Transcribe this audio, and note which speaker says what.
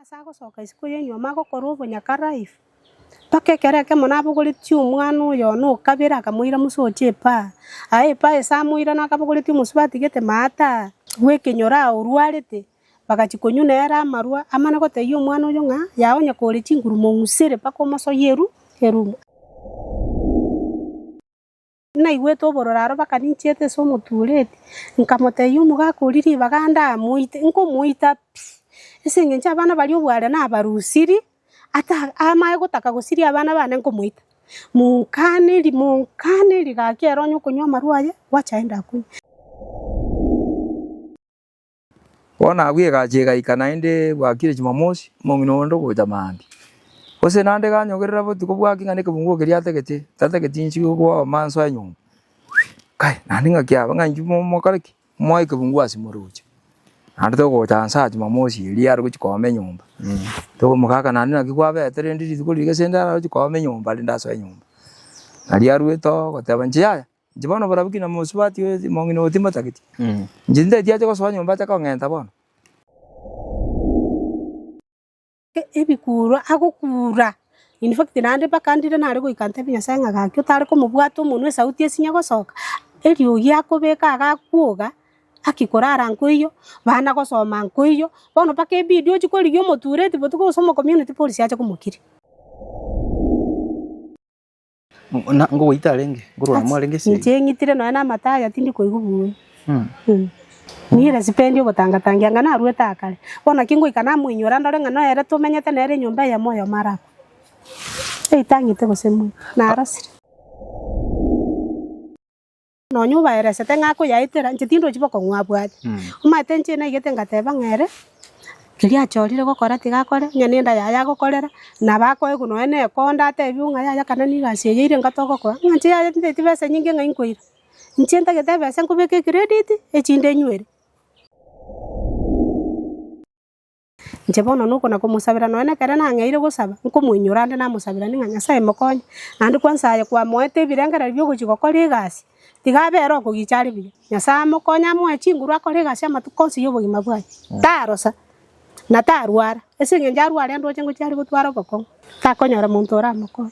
Speaker 1: asa gosoka isiko yenyoma gokora obonyaka life paka ekereke monabogoreti omwana oyo no kabera akamoira musoche pa aye pa esamoira nakabogoreti omusubati gete mata gwekenyora orwarete bagachikonyuna era amarwa amana goteiyo omwana oyo nga yaonya kore chingurumo ngusere paka omoso yeru herumo na igweto bororaro bakaninchete so mutureti nkamoteiyo omugakoriri baganda muite nkomuita esenge ncha abana bali obware na barusiri ata amaye gotaka gosiria abana bane nkomuita munkaniri gakero nyokonywa marwaye wachaenda kunya
Speaker 2: Wona agwie gachega ikana inde bwakire Jumamosi mongino ndo goja mandi ose nande ganyogerera botuko bwaki ngane kebungo keria tategeti nchi kwa manso anyumba kai nani ngakia nganjumo mokareki moi kebungo asimuruche ande to goja nsa Jumamosi ria ruchi kome nyumba to mukaka nani nakikwa betere ndiri tukulike sendara ruchi kome nyumba linda so nyumba aria rueto goteba njia jibono barabuki na musubati we mongino timatageti njinde dia ko so nyumba ta ko ngenta bono
Speaker 1: ebikura agokura in fact nande bakandire nare goikante binyasanga gakyo tare ko mubwato umuntu sauti esinya gosoka erio yakobeka agakuoga akikorara nkoiyo bana gosoma nkoiyo bono paka ebidio chikoriyo motureti botuko gosoma community police acha kumukiri
Speaker 3: na ngo wita renge ngoro na mwarenge se
Speaker 1: nchengitire no na mataya tindi koigubuwe Nire sipendi ogotangatangia ngana arueta akare. Bona kingo ikana mwinyora ndore ngana ere tumenyete nere nyumba ya moyo marako. Eitangite gosemu na arasire. No nyuba ere sete ngako yaitera nchitindo chiboko ngwabwati. Umate nche na igete ngateba ngere. Kiri achorire gokora tigakore nyanenda yaya gokorera na bako ego no ene konda ate biunga yaya kana ni gase yeire ngatoko kwa. Nche yaya ndete bese nyinge ngainkoira. Nche ntagete bese nkubeke credit echinde nywere. Njebono nuko na kumusabira none kare na ngaire gusaba nko mwinyurande na musabira ninga Nyasaye mokonye nandi kwansaye kwa moete birengera byo gukikokora igasi tigabero kugichari biya Nyasaye mokonya mwe chinguru akora igasi amatukonsi yobogima bwaye tarosa na tarwara esinge njarwara ndo chengo chari gutwara boko takonyora muntu ora mokonye